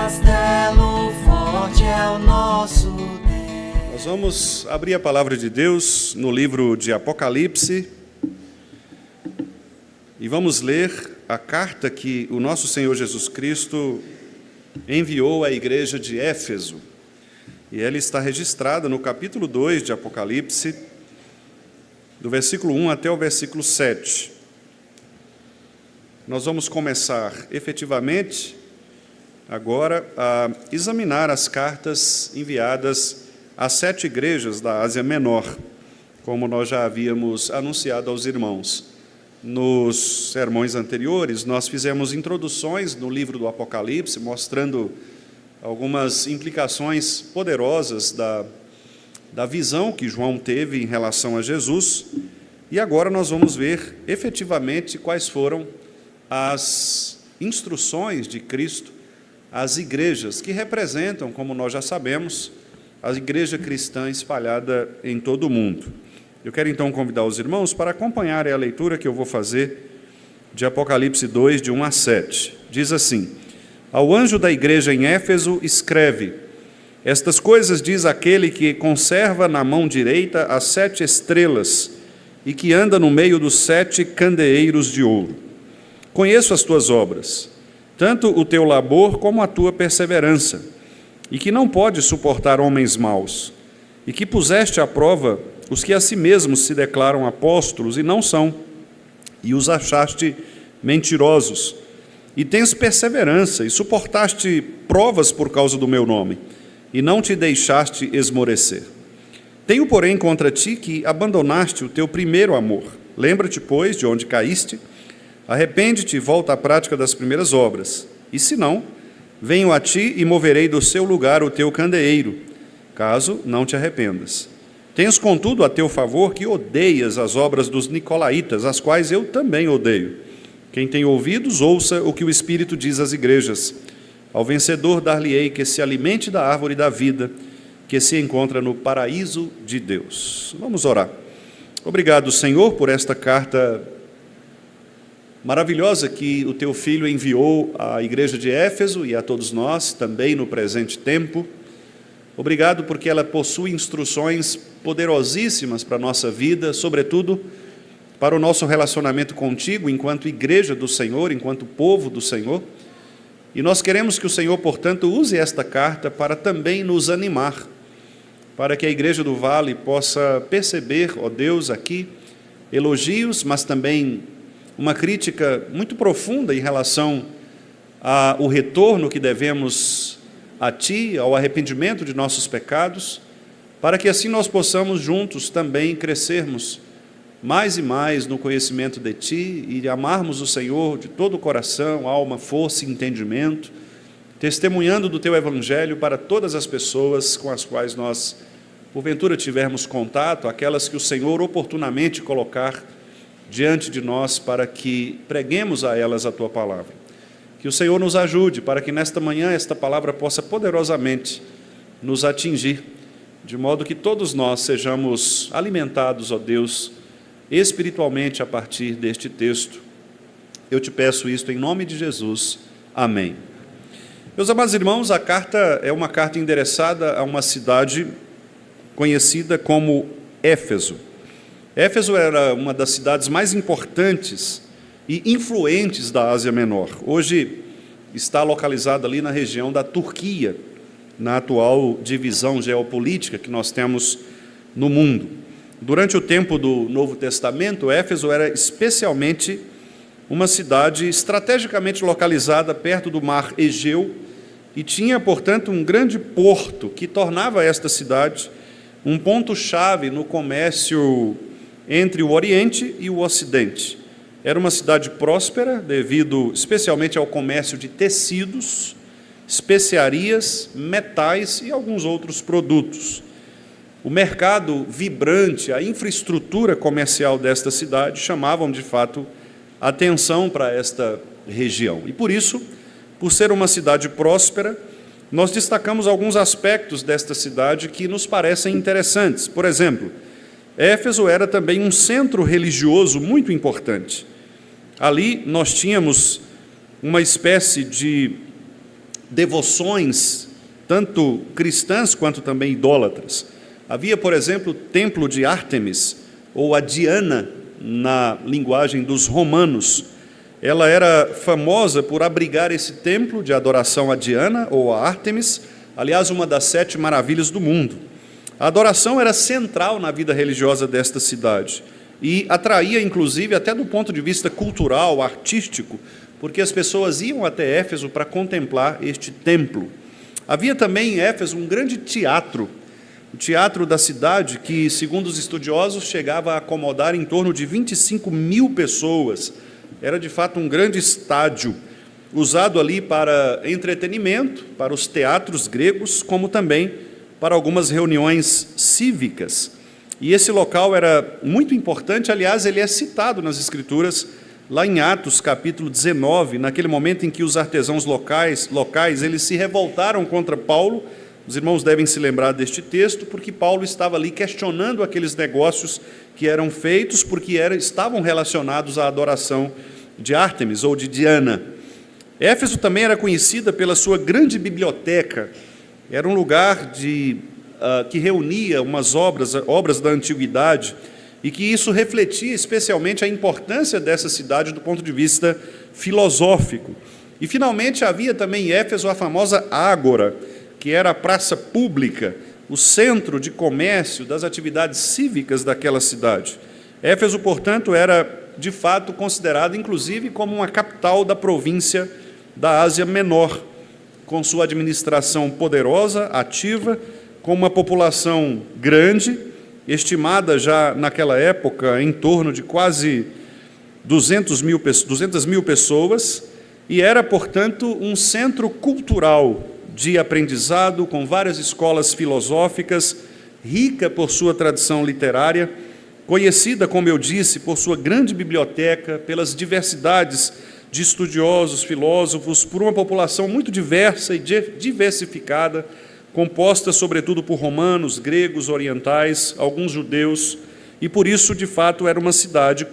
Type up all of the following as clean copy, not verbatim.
castelo forte é o nosso Deus. Nós vamos abrir a palavra de Deus no livro de Apocalipse e vamos ler a carta que o nosso Senhor Jesus Cristo enviou à igreja de Éfeso. E ela está registrada no capítulo 2 de Apocalipse, do versículo 1 até o versículo 7. Nós vamos começar efetivamente agora a examinar as cartas enviadas às 7 igrejas da Ásia Menor, como nós já havíamos anunciado aos irmãos. Nos sermões anteriores, nós fizemos introduções no livro do Apocalipse, mostrando algumas implicações poderosas da visão que João teve em relação a Jesus, e agora nós vamos ver efetivamente quais foram as instruções de Cristo às igrejas, que representam, como nós já sabemos, a igreja cristã espalhada em todo o mundo. Eu quero então convidar os irmãos para acompanharem a leitura que eu vou fazer de Apocalipse 2, de 1 a 7. Diz assim: Ao anjo da igreja em Éfeso escreve: Estas coisas diz aquele que conserva na mão direita as 7 estrelas e que anda no meio dos 7 candeeiros de ouro. Conheço as tuas obras, tanto o teu labor como a tua perseverança, e que não podes suportar homens maus, e que puseste à prova os que a si mesmos se declaram apóstolos e não são, e os achaste mentirosos, e tens perseverança, e suportaste provas por causa do meu nome, e não te deixaste esmorecer. Tenho, porém, contra ti que abandonaste o teu primeiro amor. Lembra-te, pois, de onde caíste, arrepende-te e volta à prática das primeiras obras. E se não, venho a ti e moverei do seu lugar o teu candeeiro, caso não te arrependas. Tens, contudo, a teu favor que odeias as obras dos nicolaítas, as quais eu também odeio. Quem tem ouvidos, ouça o que o Espírito diz às igrejas. Ao vencedor dar-lhe-ei que se alimente da árvore da vida, que se encontra no paraíso de Deus. Vamos orar. Obrigado, Senhor, por esta carta maravilhosa que o teu Filho enviou à igreja de Éfeso e a todos nós, também no presente tempo. Obrigado porque ela possui instruções poderosíssimas para a nossa vida, sobretudo para o nosso relacionamento contigo, enquanto igreja do Senhor, enquanto povo do Senhor. E nós queremos que o Senhor, portanto, use esta carta para também nos animar, para que a Igreja do Vale possa perceber, ó Deus, aqui, elogios, mas também uma crítica muito profunda em relação ao retorno que devemos a Ti, ao arrependimento de nossos pecados, para que assim nós possamos juntos também crescermos mais e mais no conhecimento de Ti e amarmos o Senhor de todo o coração, alma, força e entendimento, testemunhando do Teu Evangelho para todas as pessoas com as quais nós, porventura, tivermos contato, aquelas que o Senhor oportunamente colocar diante de nós para que preguemos a elas a Tua palavra. Que o Senhor nos ajude para que nesta manhã esta palavra possa poderosamente nos atingir, de modo que todos nós sejamos alimentados, ó Deus, espiritualmente a partir deste texto. Eu te peço isto em nome de Jesus. Amém. Meus amados irmãos, a carta é uma carta endereçada a uma cidade conhecida como Éfeso. Éfeso era uma das cidades mais importantes e influentes da Ásia Menor. Hoje está localizada ali na região da Turquia, na atual divisão geopolítica que nós temos no mundo. Durante o tempo do Novo Testamento, Éfeso era especialmente uma cidade estrategicamente localizada perto do mar Egeu e tinha, portanto, um grande porto que tornava esta cidade um ponto-chave no comércio entre o Oriente e o Ocidente. Era uma cidade próspera, devido especialmente ao comércio de tecidos, especiarias, metais e alguns outros produtos. O mercado vibrante, a infraestrutura comercial desta cidade chamavam, de fato, atenção para esta região. E por isso, por ser uma cidade próspera, nós destacamos alguns aspectos desta cidade que nos parecem interessantes. Por exemplo, Éfeso era também um centro religioso muito importante. Ali nós tínhamos uma espécie de devoções, tanto cristãs quanto também idólatras. Havia, por exemplo, o templo de Ártemis, ou a Diana, na linguagem dos romanos. Ela era famosa por abrigar esse templo de adoração a Diana, ou a Ártemis, aliás, uma das 7 maravilhas do mundo. A adoração era central na vida religiosa desta cidade e atraía, inclusive, até do ponto de vista cultural, artístico, porque as pessoas iam até Éfeso para contemplar este templo. Havia também em Éfeso um grande teatro, o teatro da cidade, que, segundo os estudiosos, chegava a acomodar em torno de 25 mil pessoas. Era, de fato, um grande estádio, usado ali para entretenimento, para os teatros gregos, como também para algumas reuniões cívicas. E esse local era muito importante, aliás, ele é citado nas Escrituras, lá em Atos, capítulo 19, naquele momento em que os artesãos locais eles se revoltaram contra Paulo. Os irmãos devem se lembrar deste texto, porque Paulo estava ali questionando aqueles negócios que eram feitos, porque estavam relacionados à adoração de Ártemis ou de Diana. Éfeso também era conhecida pela sua grande biblioteca. Era um lugar que reunia umas obras da antiguidade, e que isso refletia especialmente a importância dessa cidade do ponto de vista filosófico. E, finalmente, havia também em Éfeso a famosa Ágora, que era a praça pública, o centro de comércio das atividades cívicas daquela cidade. Éfeso, portanto, era, de fato, considerada, inclusive, como uma capital da província da Ásia Menor, com sua administração poderosa, ativa, com uma população grande, estimada já naquela época em torno de quase 200 mil pessoas, e era, portanto, um centro cultural de aprendizado, com várias escolas filosóficas, rica por sua tradição literária, conhecida, como eu disse, por sua grande biblioteca, pelas diversidades de estudiosos, filósofos, por uma população muito diversa e diversificada, composta sobretudo por romanos, gregos, orientais, alguns judeus, e por isso, de fato, era uma cidade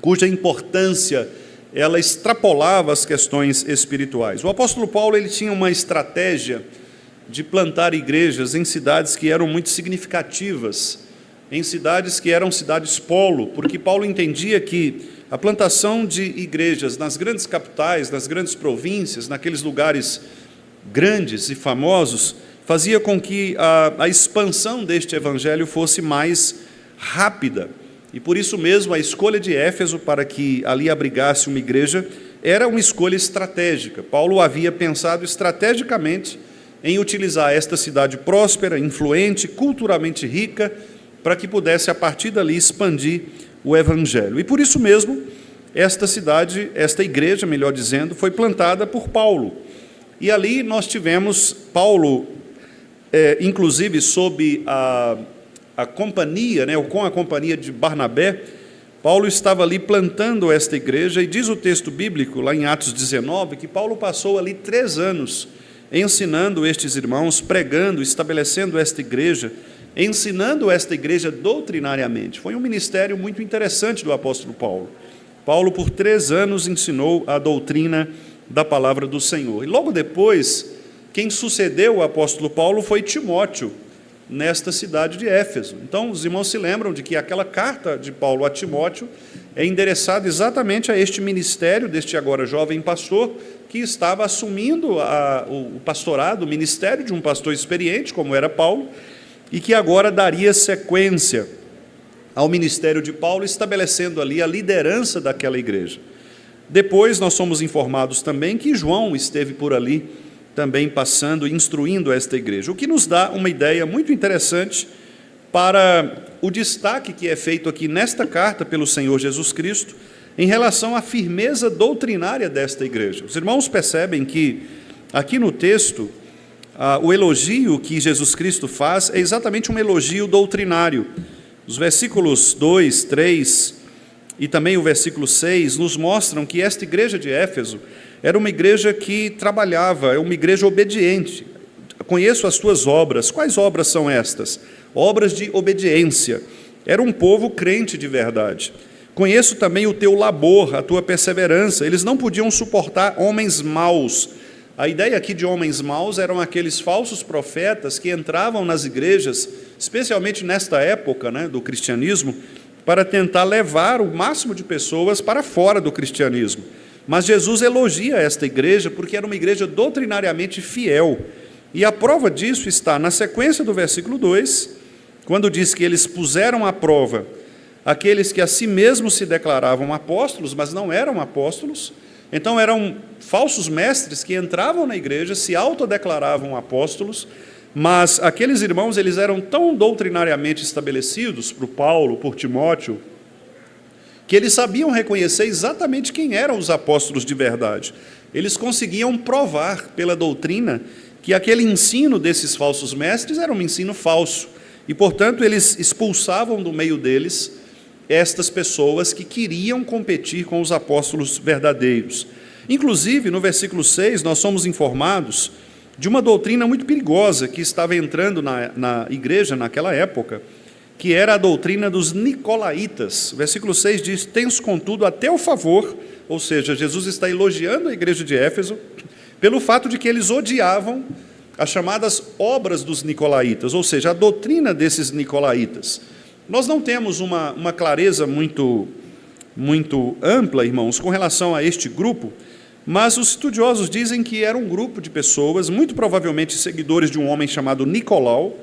cuja importância ela extrapolava as questões espirituais. O apóstolo Paulo ele tinha uma estratégia de plantar igrejas em cidades que eram muito significativas, em cidades que eram cidades polo, porque Paulo entendia que a plantação de igrejas nas grandes capitais, nas grandes províncias, naqueles lugares grandes e famosos, fazia com que a expansão deste evangelho fosse mais rápida. E por isso mesmo a escolha de Éfeso para que ali abrigasse uma igreja era uma escolha estratégica. Paulo havia pensado estrategicamente em utilizar esta cidade próspera, influente, culturalmente rica, para que pudesse a partir dali expandir o evangelho. E por isso mesmo esta igreja, melhor dizendo, foi plantada por Paulo. E ali nós tivemos Paulo, inclusive sob a companhia, ou com a companhia de Barnabé, Paulo estava ali plantando esta igreja, e diz o texto bíblico, lá em Atos 19, que Paulo passou ali 3 anos ensinando estes irmãos, pregando, estabelecendo esta igreja, ensinando esta igreja doutrinariamente. Foi um ministério muito interessante do apóstolo Paulo. Paulo, por 3 anos, ensinou a doutrina da palavra do Senhor. E logo depois, quem sucedeu o apóstolo Paulo foi Timóteo, nesta cidade de Éfeso. Então, os irmãos se lembram de que aquela carta de Paulo a Timóteo é endereçada exatamente a este ministério deste agora jovem pastor, que estava assumindo o pastorado, o ministério de um pastor experiente, como era Paulo, e que agora daria sequência ao ministério de Paulo, estabelecendo ali a liderança daquela igreja. Depois nós somos informados também que João esteve por ali, também passando, instruindo esta igreja, o que nos dá uma ideia muito interessante para o destaque que é feito aqui nesta carta pelo Senhor Jesus Cristo, em relação à firmeza doutrinária desta igreja. Os irmãos percebem que, aqui no texto, o elogio que Jesus Cristo faz é exatamente um elogio doutrinário. Os versículos 2, 3 e também o versículo 6 nos mostram que esta igreja de Éfeso era uma igreja que trabalhava, é uma igreja obediente. Conheço as tuas obras. Quais obras são estas? Obras de obediência. Era um povo crente de verdade. Conheço também o teu labor, a tua perseverança. Eles não podiam suportar homens maus, A ideia aqui de homens maus eram aqueles falsos profetas que entravam nas igrejas, especialmente nesta época, né, do cristianismo, para tentar levar o máximo de pessoas para fora do cristianismo. Mas Jesus elogia esta igreja porque era uma igreja doutrinariamente fiel. E a prova disso está na sequência do versículo 2, quando diz que eles puseram à prova aqueles que a si mesmos se declaravam apóstolos, mas não eram apóstolos. Então eram falsos mestres que entravam na igreja, se autodeclaravam apóstolos, mas aqueles irmãos, eles eram tão doutrinariamente estabelecidos por Paulo, por Timóteo, que eles sabiam reconhecer exatamente quem eram os apóstolos de verdade. Eles conseguiam provar pela doutrina que aquele ensino desses falsos mestres era um ensino falso, e, portanto, eles expulsavam do meio deles estas pessoas que queriam competir com os apóstolos verdadeiros. Inclusive, no versículo 6, nós somos informados de uma doutrina muito perigosa que estava entrando na igreja naquela época, que era a doutrina dos nicolaítas. O versículo 6 diz: tens, contudo, a teu favor, ou seja, Jesus está elogiando a igreja de Éfeso, pelo fato de que eles odiavam as chamadas obras dos nicolaítas, ou seja, a doutrina desses nicolaítas. Nós não temos uma clareza muito ampla, irmãos, com relação a este grupo, mas os estudiosos dizem que era um grupo de pessoas, muito provavelmente seguidores de um homem chamado Nicolau,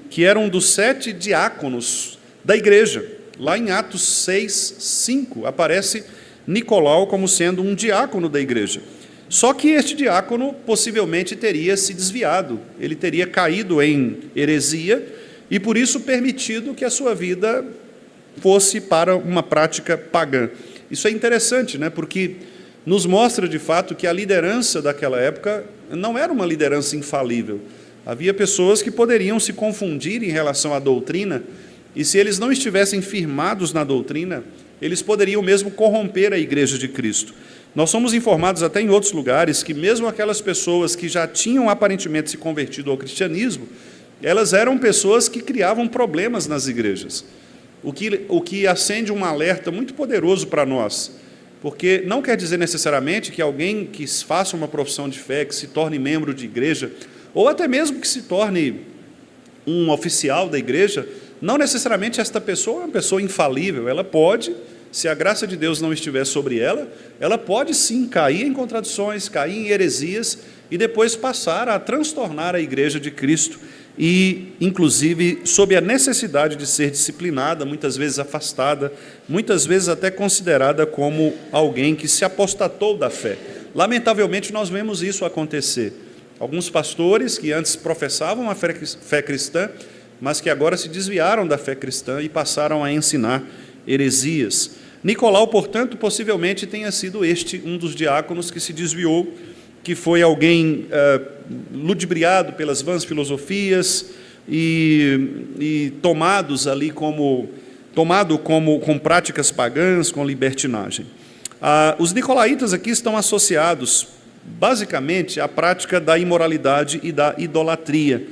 que era um dos 7 diáconos da igreja. Lá em Atos 6, 5, aparece Nicolau como sendo um diácono da igreja. Só que este diácono possivelmente teria se desviado, ele teria caído em heresia e por isso permitido que a sua vida fosse para uma prática pagã. Isso é interessante, né? Porque nos mostra de fato que a liderança daquela época não era uma liderança infalível. Havia pessoas que poderiam se confundir em relação à doutrina, e se eles não estivessem firmados na doutrina, eles poderiam mesmo corromper a igreja de Cristo. Nós somos informados até em outros lugares que mesmo aquelas pessoas que já tinham aparentemente se convertido ao cristianismo, elas eram pessoas que criavam problemas nas igrejas, o que acende um alerta muito poderoso para nós, porque não quer dizer necessariamente que alguém que faça uma profissão de fé, que se torne membro de igreja, ou até mesmo que se torne um oficial da igreja, não necessariamente esta pessoa é uma pessoa infalível. Ela pode, se a graça de Deus não estiver sobre ela, ela pode sim cair em contradições, cair em heresias e depois passar a transtornar a igreja de Cristo e, inclusive, sob a necessidade de ser disciplinada, muitas vezes afastada, muitas vezes até considerada como alguém que se apostatou da fé. Lamentavelmente, nós vemos isso acontecer. Alguns pastores que antes professavam a fé cristã, mas que agora se desviaram da fé cristã e passaram a ensinar heresias. Nicolau, portanto, possivelmente tenha sido um dos diáconos que se desviou, que foi alguém ludibriado pelas vãs filosofias e tomado com práticas pagãs, com libertinagem. Os nicolaítas aqui estão associados basicamente à prática da imoralidade e da idolatria.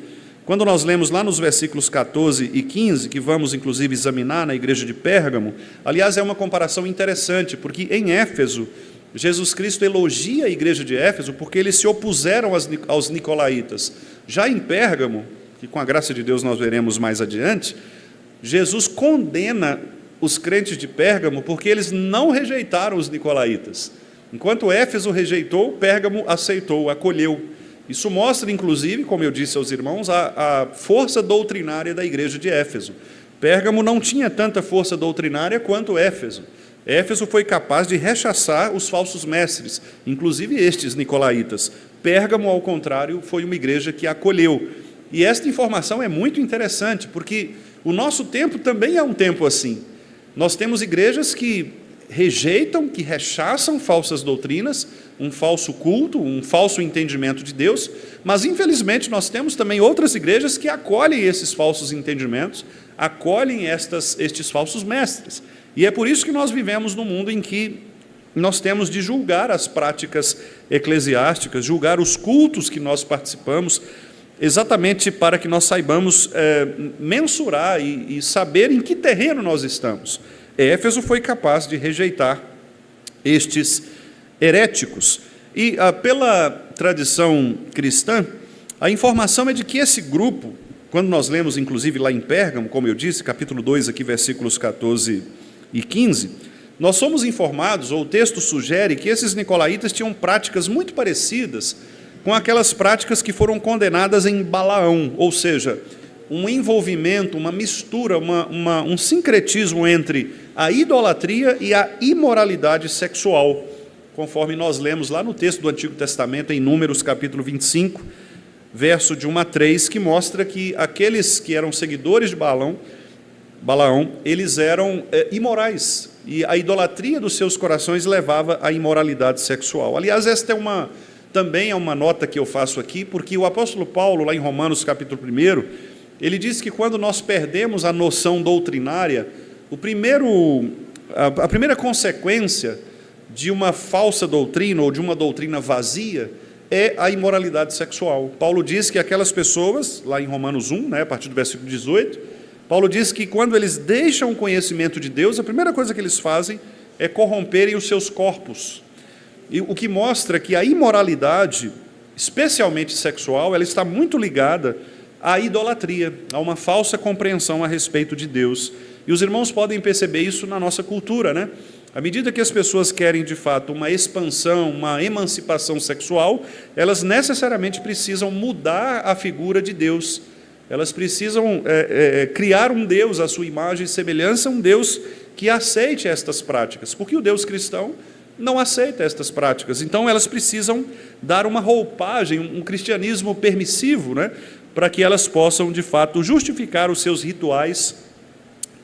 Quando nós lemos lá nos versículos 14 e 15, que vamos inclusive examinar na igreja de Pérgamo, aliás, é uma comparação interessante, porque em Éfeso, Jesus Cristo elogia a igreja de Éfeso porque eles se opuseram aos nicolaítas. Já em Pérgamo, que com a graça de Deus nós veremos mais adiante, Jesus condena os crentes de Pérgamo porque eles não rejeitaram os nicolaítas. Enquanto Éfeso rejeitou, Pérgamo aceitou, acolheu. Isso mostra, inclusive, como eu disse aos irmãos, a força doutrinária da igreja de Éfeso. Pérgamo não tinha tanta força doutrinária quanto Éfeso. Éfeso foi capaz de rechaçar os falsos mestres, inclusive estes nicolaítas. Pérgamo, ao contrário, foi uma igreja que acolheu. E esta informação é muito interessante, porque o nosso tempo também é um tempo assim. Nós temos igrejas que rejeitam, que rechaçam falsas doutrinas, um falso culto, um falso entendimento de Deus, mas infelizmente nós temos também outras igrejas que acolhem esses falsos entendimentos, acolhem estes falsos mestres. E é por isso que nós vivemos num mundo em que nós temos de julgar as práticas eclesiásticas, julgar os cultos que nós participamos, exatamente para que nós saibamos mensurar e saber em que terreno nós estamos. Éfeso foi capaz de rejeitar estes heréticos. E pela tradição cristã, a informação é de que esse grupo, quando nós lemos inclusive lá em Pérgamo, como eu disse, capítulo 2, aqui, versículos 14 e 15, nós somos informados, ou o texto sugere, que esses nicolaítas tinham práticas muito parecidas com aquelas práticas que foram condenadas em Balaão, ou seja, um envolvimento, uma mistura, um sincretismo entre a idolatria e a imoralidade sexual, conforme nós lemos lá no texto do Antigo Testamento, em Números capítulo 25, verso de 1 a 3, que mostra que aqueles que eram seguidores de Balaão, eles eram imorais, e a idolatria dos seus corações levava à imoralidade sexual. Aliás, esta também é uma nota que eu faço aqui, porque o apóstolo Paulo, lá em Romanos capítulo 1, ele diz que quando nós perdemos a noção doutrinária, a primeira consequência de uma falsa doutrina ou de uma doutrina vazia é a imoralidade sexual. Paulo diz que aquelas pessoas, lá em Romanos 1, a partir do versículo 18, Paulo diz que quando eles deixam o conhecimento de Deus, a primeira coisa que eles fazem é corromperem os seus corpos. E o que mostra que a imoralidade, especialmente sexual, ela está muito ligada à idolatria, a uma falsa compreensão a respeito de Deus. E os irmãos podem perceber isso na nossa cultura, né? À medida que as pessoas querem, de fato, uma expansão, uma emancipação sexual, elas necessariamente precisam mudar a figura de Deus. Elas precisam criar um Deus à sua imagem e semelhança, um Deus que aceite estas práticas, porque o Deus cristão não aceita estas práticas. Então, elas precisam dar uma roupagem, um cristianismo permissivo, né, para que elas possam, de fato, justificar os seus rituais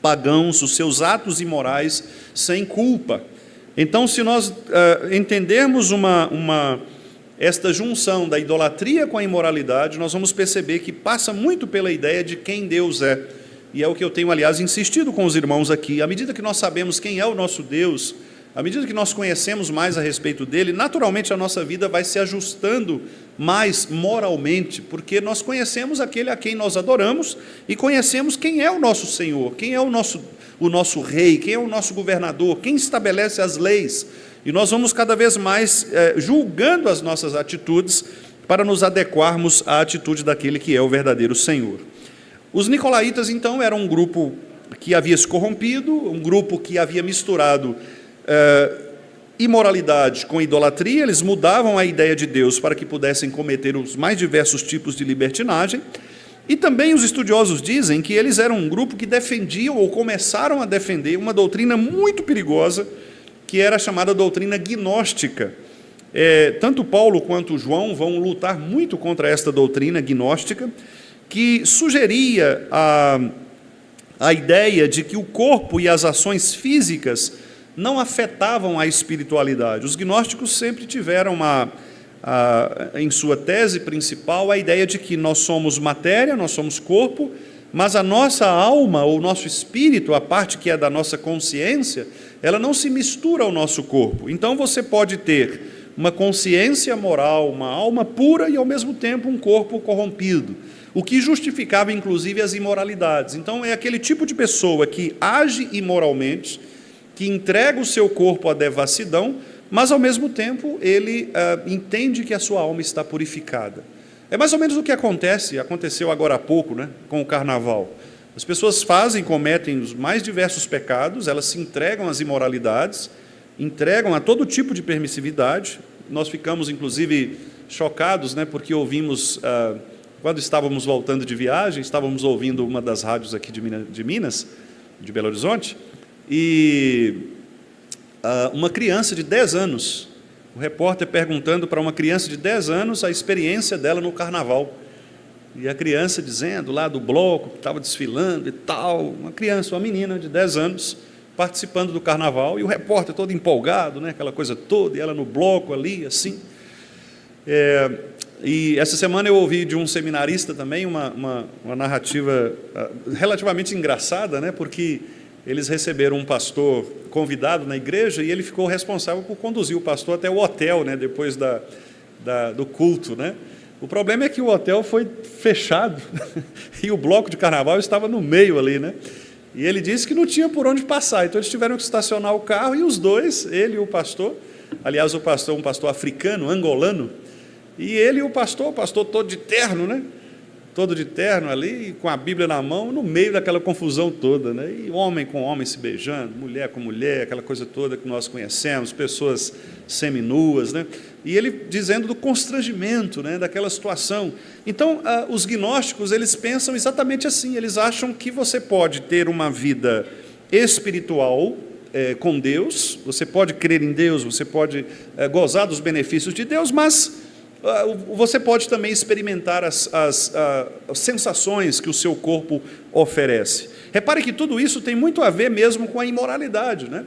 pagãos, os seus atos imorais, sem culpa. Então, se nós entendermos esta junção da idolatria com a imoralidade, nós vamos perceber que passa muito pela ideia de quem Deus é. E é o que eu tenho, aliás, insistido com os irmãos aqui. À medida que nós sabemos quem é o nosso Deus, à medida que nós conhecemos mais a respeito dele, naturalmente a nossa vida vai se ajustando mais moralmente, porque nós conhecemos aquele a quem nós adoramos e conhecemos quem é o nosso Senhor, quem é o nosso Rei, quem é o nosso governador, quem estabelece as leis. E nós vamos cada vez mais julgando as nossas atitudes para nos adequarmos à atitude daquele que é o verdadeiro Senhor. Os nicolaítas, então, eram um grupo que havia se corrompido, um grupo que havia misturado imoralidade com idolatria. Eles mudavam a ideia de Deus para que pudessem cometer os mais diversos tipos de libertinagem. E também os estudiosos dizem que eles eram um grupo que defendiam ou começaram a defender uma doutrina muito perigosa, que era a chamada doutrina gnóstica. Tanto Paulo quanto João vão lutar muito contra esta doutrina gnóstica, que sugeria a ideia de que o corpo e as ações físicas não afetavam a espiritualidade. Os gnósticos sempre tiveram em sua tese principal a ideia de que nós somos matéria, nós somos corpo, mas a nossa alma ou o nosso espírito, a parte que é da nossa consciência, ela não se mistura ao nosso corpo. Então você pode ter uma consciência moral, uma alma pura e ao mesmo tempo um corpo corrompido, o que justificava inclusive as imoralidades. Então é aquele tipo de pessoa que age imoralmente, que entrega o seu corpo à devassidão, mas ao mesmo tempo ele entende que a sua alma está purificada. É mais ou menos o que aconteceu agora há pouco, né, com o carnaval. As pessoas cometem os mais diversos pecados, elas se entregam às imoralidades, entregam a todo tipo de permissividade. Nós ficamos, inclusive, chocados, né, porque ouvimos, quando estávamos voltando de viagem, estávamos ouvindo uma das rádios aqui de Minas, de Belo Horizonte, e uma criança de 10 anos, o repórter perguntando para uma criança de 10 anos a experiência dela no carnaval. E a criança dizendo lá do bloco que estava desfilando e tal, uma menina de 10 anos participando do carnaval, e o repórter todo empolgado, né, aquela coisa toda, e ela no bloco ali, assim. E essa semana eu ouvi de um seminarista também uma narrativa relativamente engraçada, né, porque eles receberam um pastor convidado na igreja e ele ficou responsável por conduzir o pastor até o hotel, né, depois do culto, né. O problema é que o hotel foi fechado e o bloco de carnaval estava no meio ali, né? E ele disse que não tinha por onde passar, então eles tiveram que estacionar o carro e os dois, ele e o pastor, Aliás, um pastor africano, angolano, e ele e o pastor todo de terno, né? Todo de terno ali, com a Bíblia na mão, no meio daquela confusão toda, né? E homem com homem se beijando, mulher com mulher, aquela coisa toda que nós conhecemos, pessoas seminuas, né? E ele dizendo do constrangimento, né, daquela situação. Então, os gnósticos, eles pensam exatamente assim, eles acham que você pode ter uma vida espiritual com Deus, você pode crer em Deus, você pode gozar dos benefícios de Deus, mas você pode também experimentar as sensações que o seu corpo oferece. Repare que tudo isso tem muito a ver mesmo com a imoralidade, né?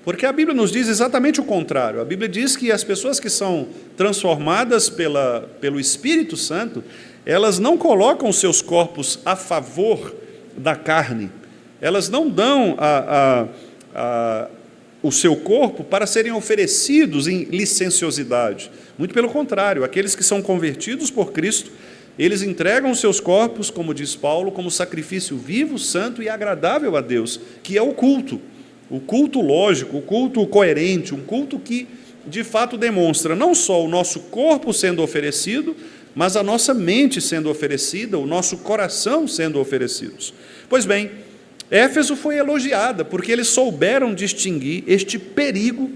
Porque a Bíblia nos diz exatamente o contrário. A Bíblia diz que as pessoas que são transformadas pelo Espírito Santo, elas não colocam os seus corpos a favor da carne, elas não dão o seu corpo para serem oferecidos em licenciosidade. Muito pelo contrário, aqueles que são convertidos por Cristo, eles entregam os seus corpos, como diz Paulo, como sacrifício vivo, santo e agradável a Deus, que é o culto lógico, o culto coerente, um culto que de fato demonstra não só o nosso corpo sendo oferecido, mas a nossa mente sendo oferecida, o nosso coração sendo oferecidos. Pois bem, Éfeso foi elogiada, porque eles souberam distinguir este perigo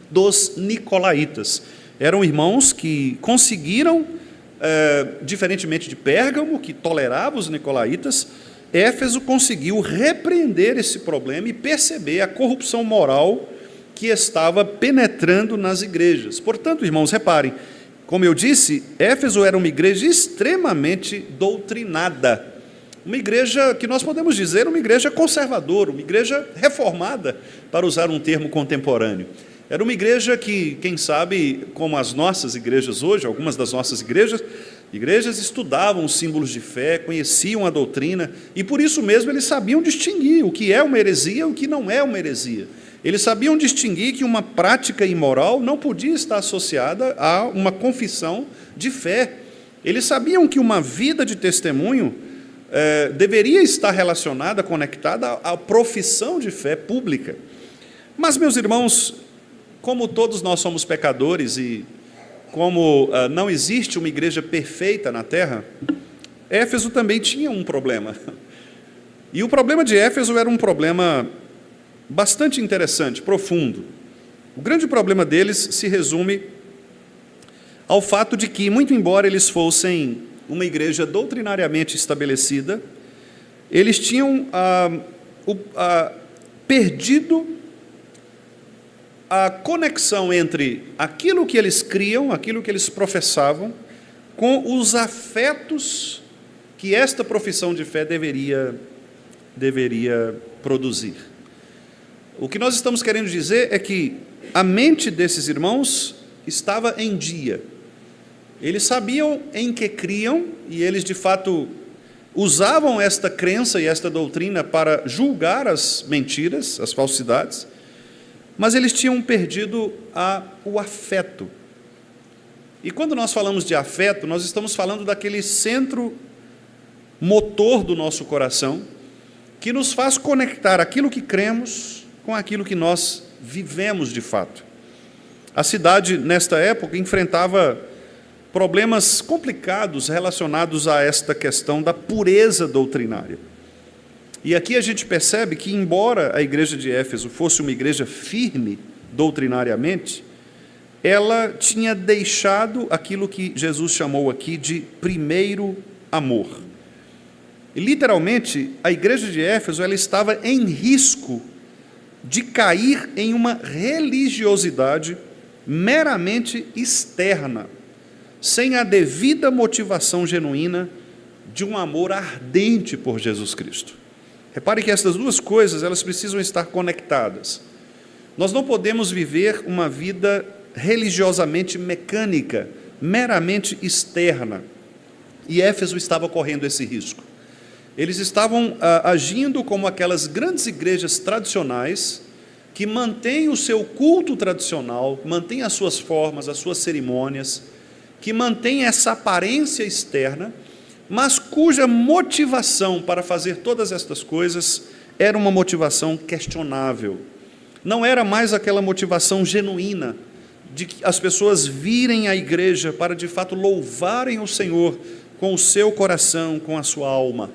dos nicolaítas. Eram irmãos que conseguiram, diferentemente de Pérgamo, que tolerava os nicolaítas, Éfeso conseguiu repreender esse problema e perceber a corrupção moral que estava penetrando nas igrejas. Portanto, irmãos, reparem, como eu disse, Éfeso era uma igreja extremamente doutrinada, uma igreja que nós podemos dizer uma igreja conservadora, uma igreja reformada, para usar um termo contemporâneo. Era uma igreja que, quem sabe, como as nossas igrejas hoje, algumas das nossas igrejas estudavam os símbolos de fé, conheciam a doutrina, e por isso mesmo eles sabiam distinguir o que é uma heresia e o que não é uma heresia. Eles sabiam distinguir que uma prática imoral não podia estar associada a uma confissão de fé. Eles sabiam que uma vida de testemunho deveria estar relacionada, conectada à profissão de fé pública. Mas, meus irmãos, como todos nós somos pecadores e como não existe uma igreja perfeita na terra, Éfeso também tinha um problema. E o problema de Éfeso era um problema bastante interessante, profundo. O grande problema deles se resume ao fato de que, muito embora eles fossem uma igreja doutrinariamente estabelecida, eles tinham perdido a conexão entre aquilo que eles criam, aquilo que eles professavam, com os afetos que esta profissão de fé deveria produzir. O que nós estamos querendo dizer é que a mente desses irmãos estava em dia. Eles sabiam em que criam e eles, de fato, usavam esta crença e esta doutrina para julgar as mentiras, as falsidades, mas eles tinham perdido o afeto. E quando nós falamos de afeto, nós estamos falando daquele centro motor do nosso coração, que nos faz conectar aquilo que cremos com aquilo que nós vivemos de fato. A cidade, nesta época, enfrentava problemas complicados relacionados a esta questão da pureza doutrinária. E aqui a gente percebe que, embora a igreja de Éfeso fosse uma igreja firme doutrinariamente, ela tinha deixado aquilo que Jesus chamou aqui de primeiro amor. E, literalmente, a igreja de Éfeso ela estava em risco de cair em uma religiosidade meramente externa, sem a devida motivação genuína de um amor ardente por Jesus Cristo. Repare que essas duas coisas, elas precisam estar conectadas. Nós não podemos viver uma vida religiosamente mecânica, meramente externa. E Éfeso estava correndo esse risco. Eles estavam agindo como aquelas grandes igrejas tradicionais que mantêm o seu culto tradicional, mantêm as suas formas, as suas cerimônias, que mantêm essa aparência externa, mas cuja motivação para fazer todas estas coisas era uma motivação questionável. Não era mais aquela motivação genuína de que as pessoas virem à igreja para de fato louvarem o Senhor com o seu coração, com a sua alma.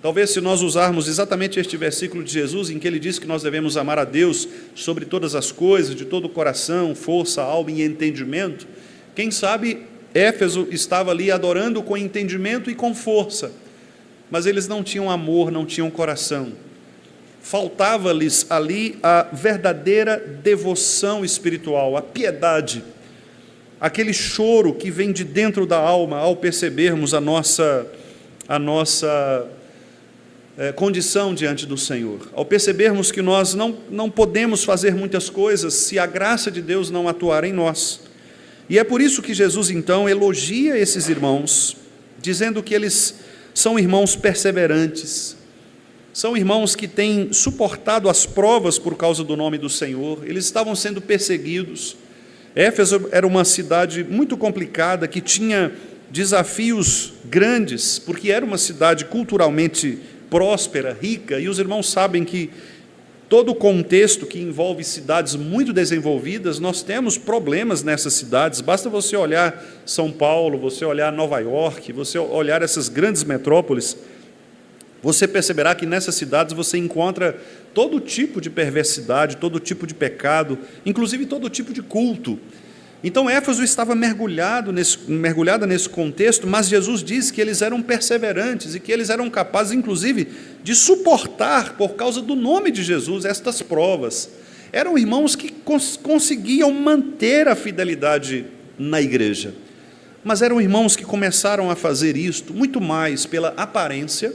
Talvez se nós usarmos exatamente este versículo de Jesus, em que ele diz que nós devemos amar a Deus sobre todas as coisas, de todo o coração, força, alma e entendimento, quem sabe Éfeso estava ali adorando com entendimento e com força, mas eles não tinham amor, não tinham coração. Faltava-lhes ali a verdadeira devoção espiritual, a piedade, aquele choro que vem de dentro da alma ao percebermos a nossa condição diante do Senhor, ao percebermos que nós não podemos fazer muitas coisas se a graça de Deus não atuar em nós. E é por isso que Jesus então elogia esses irmãos, dizendo que eles são irmãos perseverantes, são irmãos que têm suportado as provas por causa do nome do Senhor. Eles estavam sendo perseguidos. Éfeso era uma cidade muito complicada, que tinha desafios grandes, porque era uma cidade culturalmente próspera, rica, e os irmãos sabem que todo o contexto que envolve cidades muito desenvolvidas, nós temos problemas nessas cidades. Basta você olhar São Paulo, você olhar Nova York, você olhar essas grandes metrópoles, você perceberá que nessas cidades você encontra todo tipo de perversidade, todo tipo de pecado, inclusive todo tipo de culto. Então Éfeso estava mergulhada nesse contexto, mas Jesus diz que eles eram perseverantes e que eles eram capazes, inclusive, de suportar, por causa do nome de Jesus, estas provas. Eram irmãos que conseguiam manter a fidelidade na igreja, mas eram irmãos que começaram a fazer isto muito mais pela aparência,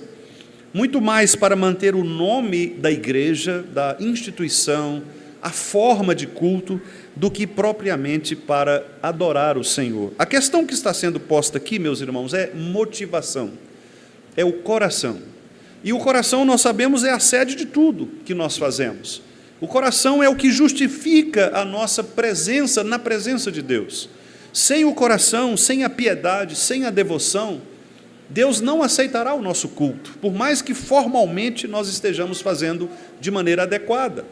muito mais para manter o nome da igreja, da instituição, a forma de culto, do que propriamente para adorar o Senhor. A questão que está sendo posta aqui, meus irmãos, é motivação, é o coração. E o coração, nós sabemos, é a sede de tudo que nós fazemos. O coração é o que justifica a nossa presença na presença de Deus. Sem o coração, sem a piedade, sem a devoção, Deus não aceitará o nosso culto, por mais que formalmente nós estejamos fazendo de maneira adequada.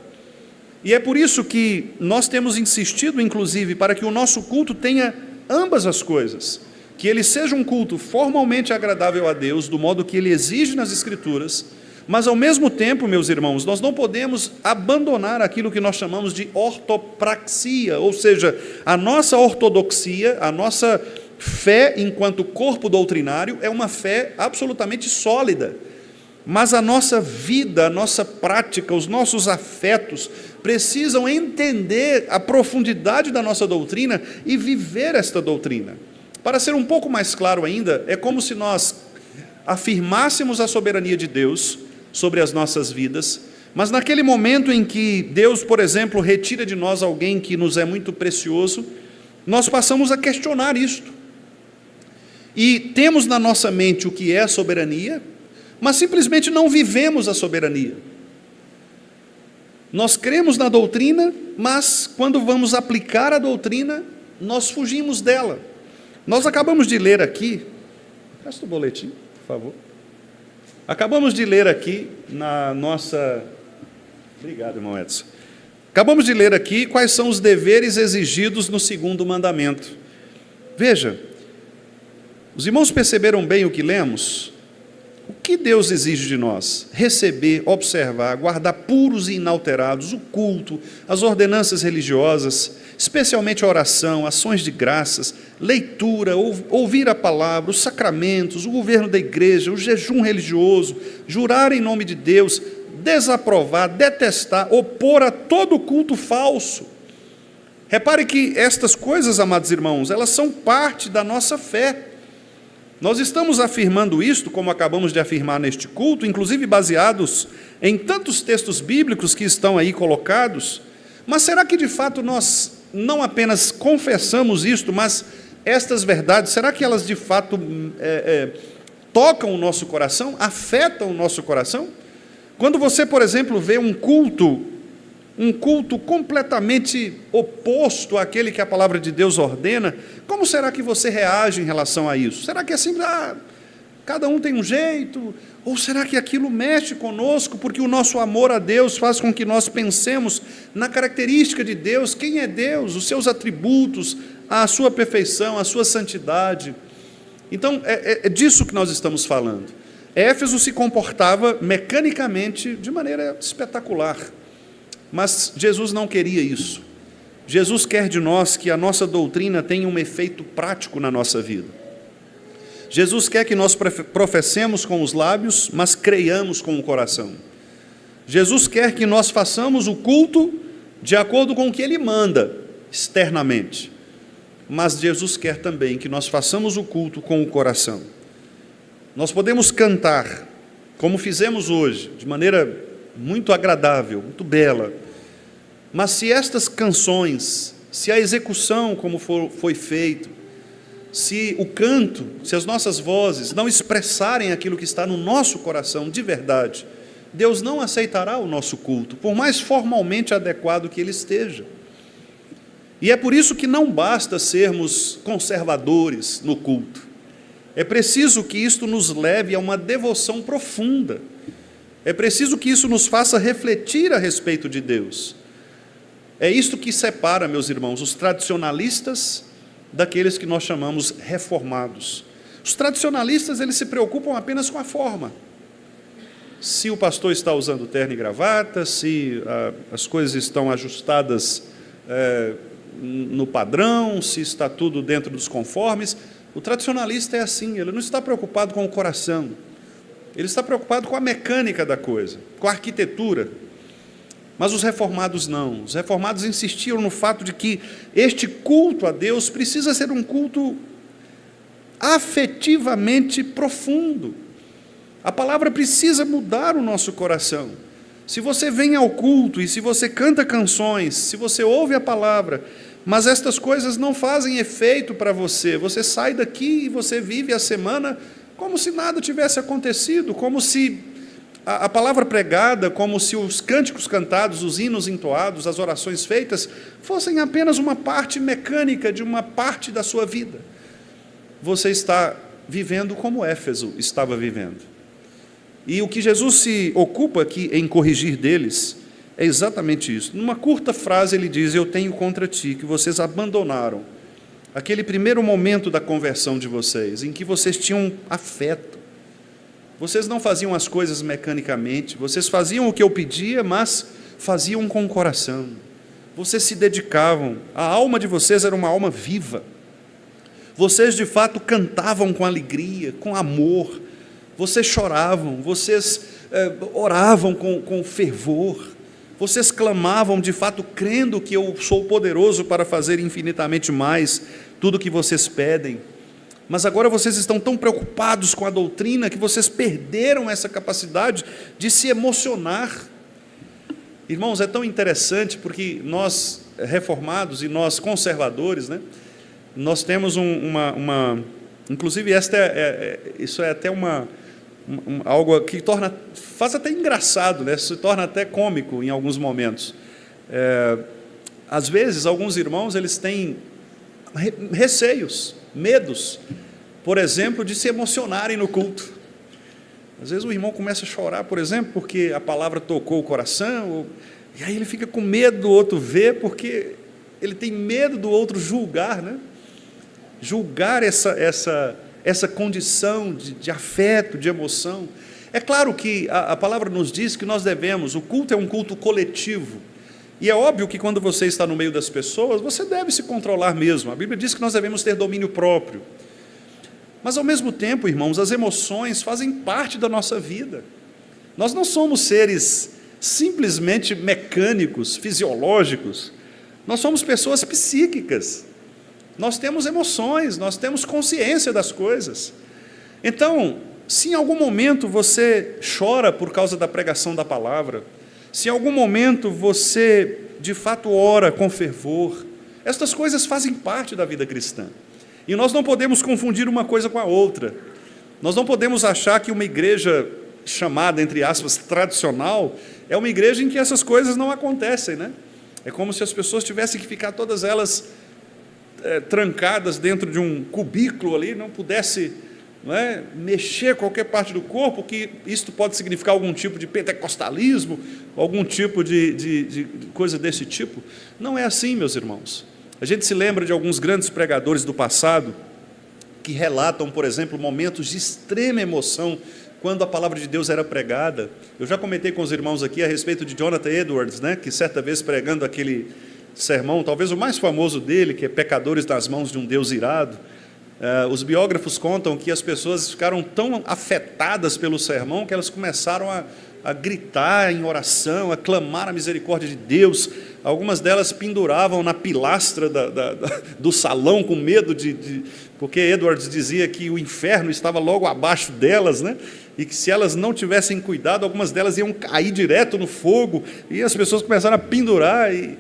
E é por isso que nós temos insistido, inclusive, para que o nosso culto tenha ambas as coisas, que ele seja um culto formalmente agradável a Deus, do modo que ele exige nas Escrituras, mas ao mesmo tempo, meus irmãos, nós não podemos abandonar aquilo que nós chamamos de ortopraxia, ou seja, a nossa ortodoxia, a nossa fé enquanto corpo doutrinário é uma fé absolutamente sólida, mas a nossa vida, a nossa prática, os nossos afetos precisam entender a profundidade da nossa doutrina e viver esta doutrina. Para ser um pouco mais claro ainda, é como se nós afirmássemos a soberania de Deus sobre as nossas vidas, mas naquele momento em que Deus, por exemplo, retira de nós alguém que nos é muito precioso, nós passamos a questionar isto. E temos na nossa mente o que é a soberania, mas simplesmente não vivemos a soberania. Nós cremos na doutrina, mas quando vamos aplicar a doutrina, nós fugimos dela. Nós acabamos de ler aqui, presta o boletim, por favor. Acabamos de ler aqui na nossa... Obrigado, irmão Edson. Acabamos de ler aqui quais são os deveres exigidos no segundo mandamento. Veja, os irmãos perceberam bem o que lemos? O que Deus exige de nós? Receber, observar, guardar puros e inalterados o culto, as ordenanças religiosas, especialmente a oração, ações de graças, leitura, ouvir a palavra, os sacramentos, o governo da igreja, o jejum religioso, jurar em nome de Deus, desaprovar, detestar, opor a todo culto falso. Repare que estas coisas, amados irmãos, elas são parte da nossa fé. Nós estamos afirmando isto, como acabamos de afirmar neste culto, inclusive baseados em tantos textos bíblicos que estão aí colocados, mas será que de fato nós não apenas confessamos isto, mas estas verdades, será que elas de fato tocam o nosso coração, afetam o nosso coração? Quando você, por exemplo, vê um culto completamente oposto àquele que a palavra de Deus ordena, como será que você reage em relação a isso? Será que é simples, Cada um tem um jeito, ou será que aquilo mexe conosco, porque o nosso amor a Deus faz com que nós pensemos na característica de Deus, quem é Deus, os seus atributos, a sua perfeição, a sua santidade. Então, é disso que nós estamos falando. Éfeso se comportava mecanicamente de maneira espetacular, mas Jesus não queria isso. Jesus quer de nós que a nossa doutrina tenha um efeito prático na nossa vida. Jesus quer que nós professemos com os lábios, mas creiamos com o coração. Jesus quer que nós façamos o culto de acordo com o que Ele manda, externamente. Mas Jesus quer também que nós façamos o culto com o coração. Nós podemos cantar, como fizemos hoje, de maneira muito agradável, muito bela, mas se estas canções, se a execução como foi feito, se o canto, se as nossas vozes não expressarem aquilo que está no nosso coração de verdade, Deus não aceitará o nosso culto, por mais formalmente adequado que ele esteja. E é por isso que não basta sermos conservadores no culto. É preciso que isto nos leve a uma devoção profunda. É preciso que isso nos faça refletir a respeito de Deus. É isto que separa, meus irmãos, os tradicionalistas daqueles que nós chamamos reformados. Os tradicionalistas, eles se preocupam apenas com a forma. Se o pastor está usando terno e gravata, se as coisas estão ajustadas no padrão, se está tudo dentro dos conformes. O tradicionalista é assim, ele não está preocupado com o coração, ele está preocupado com a mecânica da coisa, com a arquitetura. Mas os reformados não. Os reformados insistiram no fato de que este culto a Deus precisa ser um culto afetivamente profundo. A palavra precisa mudar o nosso coração. Se você vem ao culto e se você canta canções, se você ouve a palavra, mas estas coisas não fazem efeito para você, você sai daqui e você vive a semana como se nada tivesse acontecido, como se a palavra pregada, como se os cânticos cantados, os hinos entoados, as orações feitas, fossem apenas uma parte mecânica de uma parte da sua vida. Você está vivendo como Éfeso estava vivendo. E o que Jesus se ocupa aqui em corrigir deles é exatamente isso. Numa curta frase ele diz: eu tenho contra ti que vocês abandonaram aquele primeiro momento da conversão de vocês, em que vocês tinham afeto. Vocês não faziam as coisas mecanicamente, vocês faziam o que eu pedia, mas faziam com o coração. Vocês se dedicavam, a alma de vocês era uma alma viva. Vocês de fato cantavam com alegria, com amor. Vocês choravam, vocês oravam com fervor. Vocês clamavam de fato crendo que eu sou poderoso para fazer infinitamente mais tudo o que vocês pedem. Mas agora vocês estão tão preocupados com a doutrina que vocês perderam essa capacidade de se emocionar. Irmãos, é tão interessante porque nós reformados e nós conservadores, né, nós temos inclusive isso é até algo que faz até engraçado, né, se torna até cômico em alguns momentos. Às vezes, alguns irmãos eles têm receios, medos, por exemplo, de se emocionarem no culto. Às vezes o irmão começa a chorar, por exemplo, porque a palavra tocou o coração, e aí ele fica com medo do outro ver, porque ele tem medo do outro julgar, né? Julgar essa condição de afeto, de emoção. É claro que a palavra nos diz que nós devemos, o culto é um culto coletivo, e é óbvio que quando você está no meio das pessoas, você deve se controlar mesmo. A Bíblia diz que nós devemos ter domínio próprio. Mas ao mesmo tempo, irmãos, as emoções fazem parte da nossa vida. Nós não somos seres simplesmente mecânicos, fisiológicos. Nós somos pessoas psíquicas. Nós temos emoções, nós temos consciência das coisas. Então, se em algum momento você chora por causa da pregação da palavra, se em algum momento você, de fato, ora com fervor, estas coisas fazem parte da vida cristã. E nós não podemos confundir uma coisa com a outra. Nós não podemos achar que uma igreja chamada, entre aspas, tradicional, é uma igreja em que essas coisas não acontecem, né? É como se as pessoas tivessem que ficar todas elas trancadas dentro de um cubículo ali, não pudesse não é? Mexer qualquer parte do corpo, que isto pode significar algum tipo de pentecostalismo, algum tipo de coisa desse tipo. Não é assim, meus irmãos. A gente se lembra de alguns grandes pregadores do passado, que relatam, por exemplo, momentos de extrema emoção, quando a palavra de Deus era pregada. Eu já comentei com os irmãos aqui a respeito de Jonathan Edwards, né, que certa vez pregando aquele sermão, talvez o mais famoso dele, que é Pecadores nas mãos de um Deus irado, os biógrafos contam que as pessoas ficaram tão afetadas pelo sermão que elas começaram a gritar em oração, a clamar a misericórdia de Deus. Algumas delas penduravam na pilastra do salão com medo porque Edwards dizia que o inferno estava logo abaixo delas, né? E que se elas não tivessem cuidado, algumas delas iam cair direto no fogo, e as pessoas começaram a pendurar, e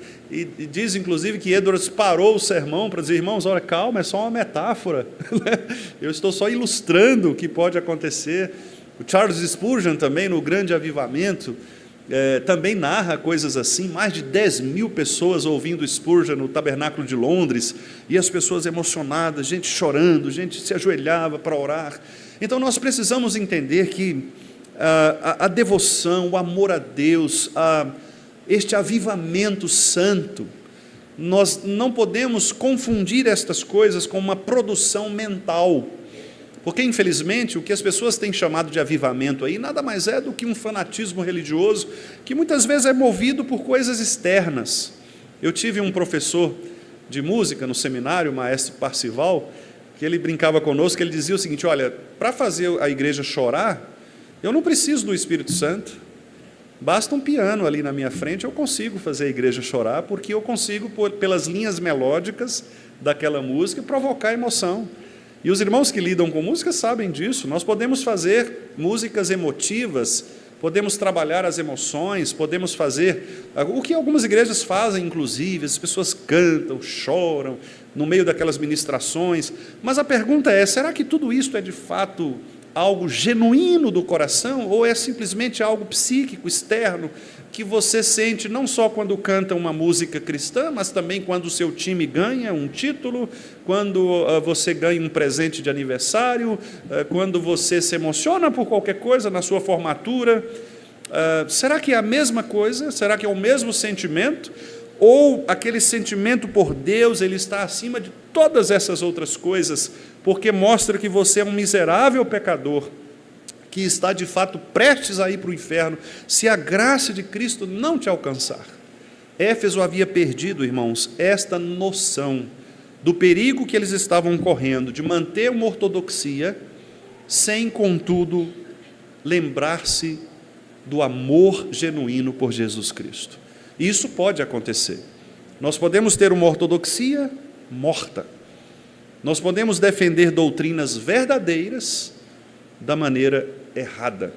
diz inclusive que Edwards parou o sermão para dizer: irmãos, olha, calma, é só uma metáfora, eu estou só ilustrando o que pode acontecer. O Charles Spurgeon também, no Grande Avivamento, também narra coisas assim, mais de 10.000 pessoas ouvindo Spurgeon no Tabernáculo de Londres, e as pessoas emocionadas, gente chorando, gente se ajoelhava para orar. Então nós precisamos entender que a devoção, o amor a Deus, este avivamento santo, nós não podemos confundir estas coisas com uma produção mental, porque infelizmente o que as pessoas têm chamado de avivamento aí nada mais é do que um fanatismo religioso que muitas vezes é movido por coisas externas. Eu tive um professor de música no seminário, o maestro Parcival, que ele brincava conosco, ele dizia o seguinte: olha, para fazer a igreja chorar, eu não preciso do Espírito Santo, basta um piano ali na minha frente, eu consigo fazer a igreja chorar, porque eu consigo, pelas linhas melódicas daquela música, provocar emoção. E os irmãos que lidam com música sabem disso. Nós podemos fazer músicas emotivas, podemos trabalhar as emoções, podemos fazer o que algumas igrejas fazem, inclusive, as pessoas cantam, choram no meio daquelas ministrações, mas a pergunta é: será que tudo isso é de fato algo genuíno do coração, ou é simplesmente algo psíquico, externo, que você sente não só quando canta uma música cristã, mas também quando o seu time ganha um título, quando você ganha um presente de aniversário, quando você se emociona por qualquer coisa na sua formatura? Será que é a mesma coisa? Será que é o mesmo sentimento? Ou aquele sentimento por Deus, ele está acima de todas essas outras coisas, porque mostra que você é um miserável pecador, que está de fato prestes a ir para o inferno, se a graça de Cristo não te alcançar? Éfeso havia perdido, irmãos, esta noção do perigo que eles estavam correndo, de manter uma ortodoxia, sem, contudo, lembrar-se do amor genuíno por Jesus Cristo. Isso pode acontecer. Nós podemos ter uma ortodoxia morta. Nós podemos defender doutrinas verdadeiras da maneira errada.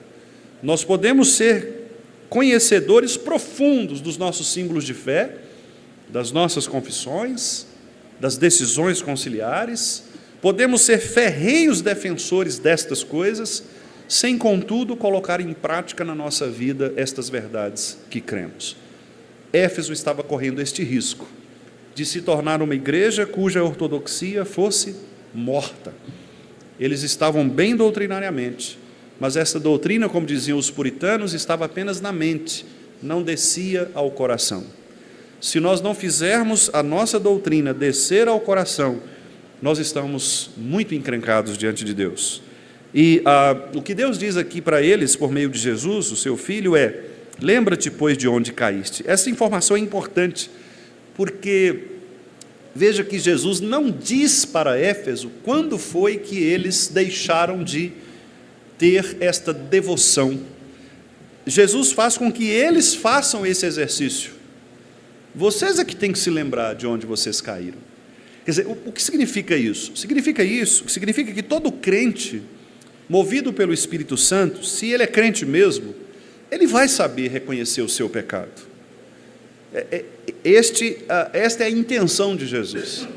Nós podemos ser conhecedores profundos dos nossos símbolos de fé, das nossas confissões, das decisões conciliares. Podemos ser ferrenhos defensores destas coisas, sem, contudo, colocar em prática na nossa vida estas verdades que cremos. Éfeso estava correndo este risco de se tornar uma igreja cuja ortodoxia fosse morta. Eles estavam bem doutrinariamente, mas essa doutrina, como diziam os puritanos, estava apenas na mente, não descia ao coração. Se nós não fizermos a nossa doutrina descer ao coração, nós estamos muito encrencados diante de Deus. E o que Deus diz aqui para eles, por meio de Jesus, o seu Filho, é: lembra-te, pois, de onde caíste. Essa informação é importante, porque veja que Jesus não diz para Éfeso quando foi que eles deixaram de ter esta devoção. Jesus faz com que eles façam esse exercício. Vocês é que têm que se lembrar de onde vocês caíram. Quer dizer, o que significa isso? Significa que todo crente, movido pelo Espírito Santo, se ele é crente mesmo, ele vai saber reconhecer o seu pecado. Esta é a intenção de Jesus.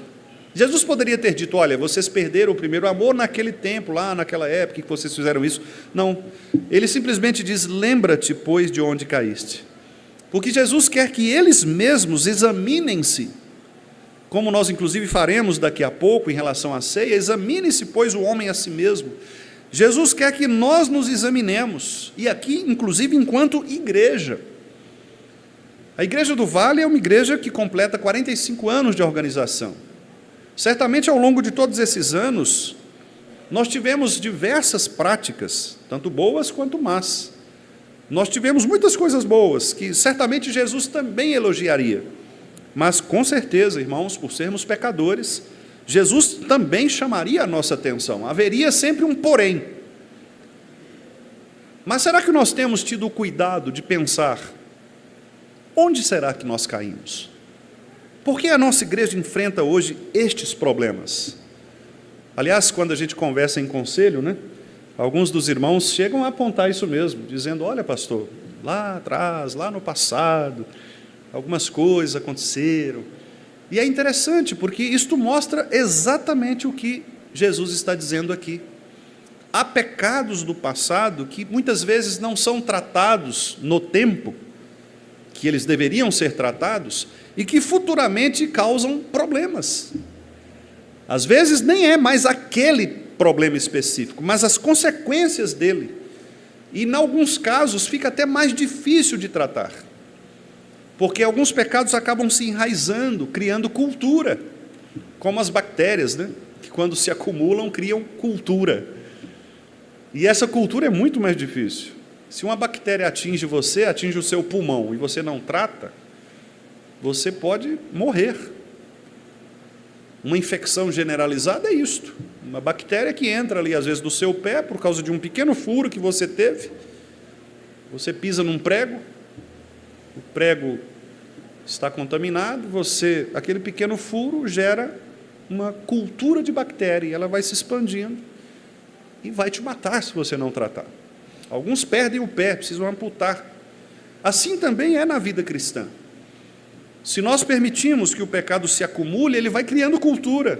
Jesus poderia ter dito: olha, vocês perderam o primeiro amor naquele tempo, lá naquela época que vocês fizeram isso. Não, ele simplesmente diz: lembra-te, pois, de onde caíste. Porque Jesus quer que eles mesmos examinem-se como nós inclusive faremos daqui a pouco em relação à ceia, examine-se, pois, o homem a si mesmo. Jesus quer que nós nos examinemos, e aqui, inclusive, enquanto igreja. A Igreja do Vale é uma igreja que completa 45 anos de organização. Certamente, ao longo de todos esses anos, nós tivemos diversas práticas, tanto boas quanto más. Nós tivemos muitas coisas boas, que certamente Jesus também elogiaria. Mas, com certeza, irmãos, por sermos pecadores, Jesus também chamaria a nossa atenção. Haveria sempre um porém. Mas será que nós temos tido o cuidado de pensar, onde será que nós caímos? Por que a nossa igreja enfrenta hoje estes problemas? Aliás, quando a gente conversa em conselho, né, alguns dos irmãos chegam a apontar isso mesmo, dizendo, olha pastor, lá atrás, lá no passado, algumas coisas aconteceram. E é interessante, porque isto mostra exatamente o que Jesus está dizendo aqui. Há pecados do passado que muitas vezes não são tratados no tempo que eles deveriam ser tratados e que futuramente causam problemas. Às vezes nem é mais aquele problema específico, mas as consequências dele. E em alguns casos fica até mais difícil de tratar, porque alguns pecados acabam se enraizando, criando cultura, como as bactérias, né? Que quando se acumulam criam cultura. E essa cultura é muito mais difícil. Se uma bactéria atinge você, atinge o seu pulmão, e você não trata, você pode morrer. Uma infecção generalizada é isto. Uma bactéria que entra ali, às vezes, do seu pé, por causa de um pequeno furo que você teve. Você pisa num prego, o prego está contaminado, aquele pequeno furo gera uma cultura de bactéria, e ela vai se expandindo e vai te matar se você não tratar. Alguns perdem o pé, precisam amputar. Assim também é na vida cristã. Se nós permitimos que o pecado se acumule, ele vai criando cultura.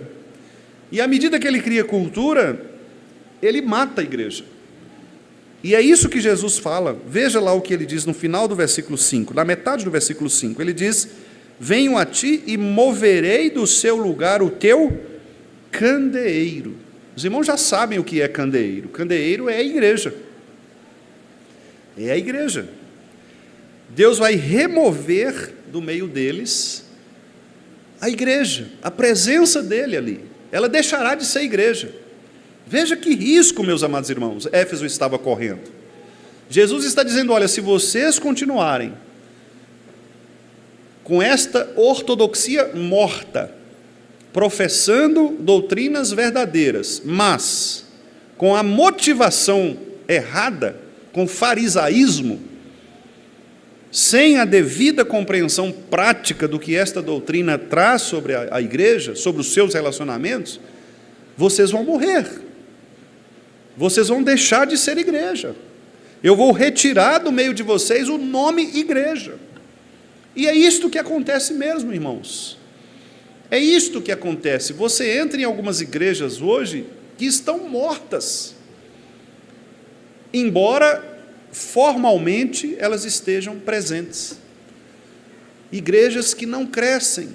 E à medida que ele cria cultura, ele mata a igreja. E é isso que Jesus fala. Veja lá o que ele diz no final do versículo 5, na metade do versículo 5. Ele diz, venho a ti e moverei do seu lugar o teu candeeiro. Os irmãos já sabem o que é candeeiro. Candeeiro é a igreja. É a igreja. Deus vai remover do meio deles a igreja, a presença dele ali. Ela deixará de ser igreja. Veja que risco, meus amados irmãos, Éfeso estava correndo. Jesus está dizendo, olha, se vocês continuarem com esta ortodoxia morta, professando doutrinas verdadeiras, mas com a motivação errada, com farisaísmo, sem a devida compreensão prática do que esta doutrina traz sobre a igreja, sobre os seus relacionamentos, vocês vão morrer. Vocês vão deixar de ser igreja. Eu vou retirar do meio de vocês o nome igreja. E é isto que acontece mesmo, irmãos. É isto que acontece. Você entra em algumas igrejas hoje que estão mortas, embora formalmente elas estejam presentes. Igrejas que não crescem,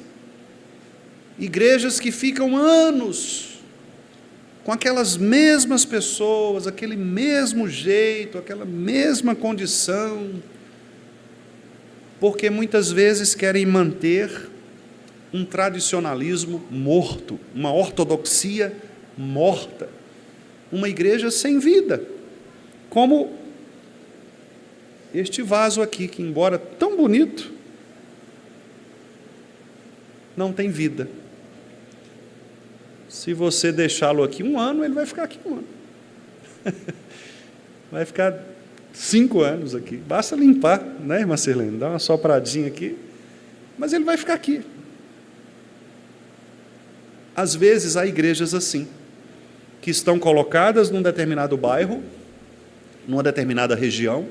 igrejas que ficam anos com aquelas mesmas pessoas, aquele mesmo jeito, aquela mesma condição, porque muitas vezes querem manter um tradicionalismo morto, uma ortodoxia morta, uma igreja sem vida, como este vaso aqui, que embora tão bonito, não tem vida. Se você deixá-lo aqui 1 ano, ele vai ficar aqui 1 ano. Vai ficar 5 anos aqui. Basta limpar, né, irmã Sirlene? Dá uma sopradinha aqui, mas ele vai ficar aqui. Às vezes há igrejas assim, que estão colocadas num determinado bairro, numa determinada região,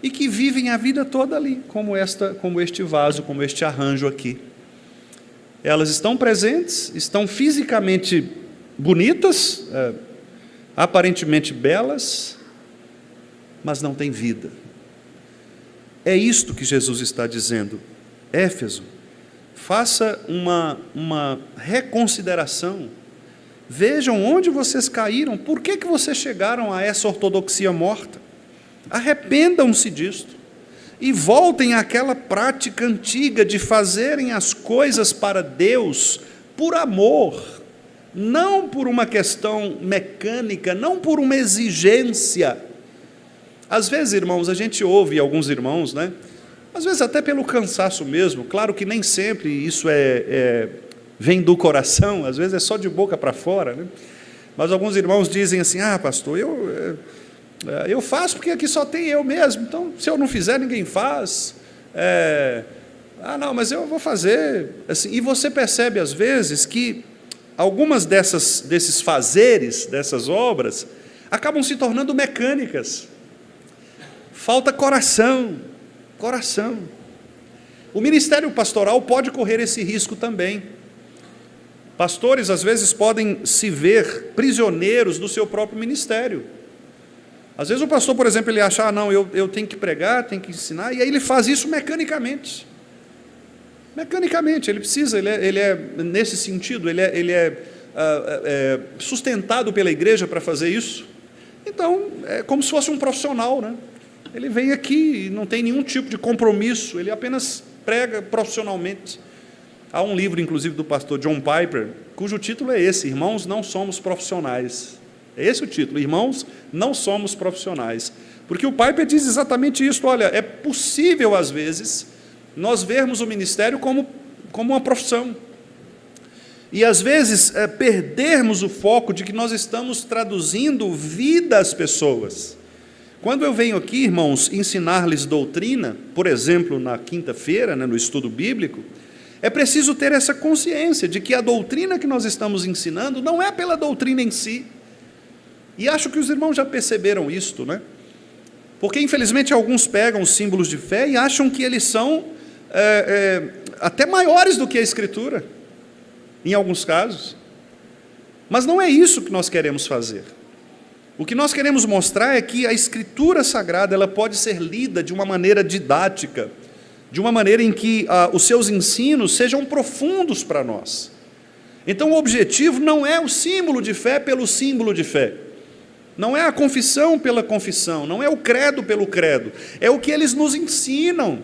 e que vivem a vida toda ali, como este vaso, como este arranjo aqui. Elas estão presentes, estão fisicamente bonitas, aparentemente belas, mas não têm vida. É isto que Jesus está dizendo. Éfeso, faça uma reconsideração. Vejam onde vocês caíram, por que vocês chegaram a essa ortodoxia morta. Arrependam-se disto e voltem àquela prática antiga de fazerem as coisas para Deus por amor, não por uma questão mecânica, não por uma exigência. Às vezes, irmãos, a gente ouve alguns irmãos, né? Às vezes até pelo cansaço mesmo, claro que nem sempre isso vem do coração, às vezes é só de boca para fora, né? Mas alguns irmãos dizem assim: pastor, eu faço porque aqui só tem eu mesmo, então se eu não fizer ninguém faz, não, mas eu vou fazer, assim. E você percebe às vezes que algumas desses fazeres, dessas obras, acabam se tornando mecânicas, falta coração. O ministério pastoral pode correr esse risco também. Pastores às vezes podem se ver prisioneiros do seu próprio ministério. Às vezes o pastor, por exemplo, ele acha: não, eu tenho que pregar, tenho que ensinar, e aí ele faz isso mecanicamente. Ele precisa, ele é nesse sentido, ele é sustentado pela igreja para fazer isso. Então, é como se fosse um profissional, né? Ele vem aqui e não tem nenhum tipo de compromisso, ele apenas prega profissionalmente. Há um livro, inclusive, do pastor John Piper, cujo título é esse: Irmãos, não somos profissionais. É esse o título: Irmãos, não somos profissionais. Porque o Piper diz exatamente isso. Olha, é possível, às vezes, nós vermos o ministério como uma profissão. E, às vezes, perdermos o foco de que nós estamos traduzindo vida às pessoas. Quando eu venho aqui, irmãos, ensinar-lhes doutrina, por exemplo, na quinta-feira, né, no estudo bíblico, é preciso ter essa consciência de que a doutrina que nós estamos ensinando não é pela doutrina em si. E acho que os irmãos já perceberam isto, né? Porque, infelizmente, alguns pegam os símbolos de fé e acham que eles são até maiores do que a Escritura, em alguns casos. Mas não é isso que nós queremos fazer. O que nós queremos mostrar é que a Escritura Sagrada ela pode ser lida de uma maneira didática, de uma maneira em que os seus ensinos sejam profundos para nós. Então, o objetivo não é o símbolo de fé pelo símbolo de fé, não é a confissão pela confissão, não é o credo pelo credo, é o que eles nos ensinam,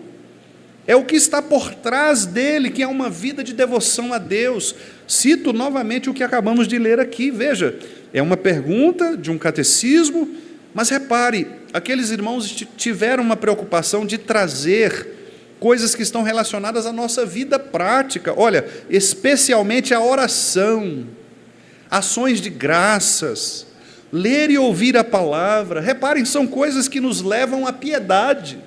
é o que está por trás dele, que é uma vida de devoção a Deus. Cito novamente o que acabamos de ler aqui, veja, é uma pergunta de um catecismo, mas repare, aqueles irmãos tiveram uma preocupação de trazer coisas que estão relacionadas à nossa vida prática, olha, especialmente a oração, ações de graças, ler e ouvir a palavra. Reparem, são coisas que nos levam à piedade.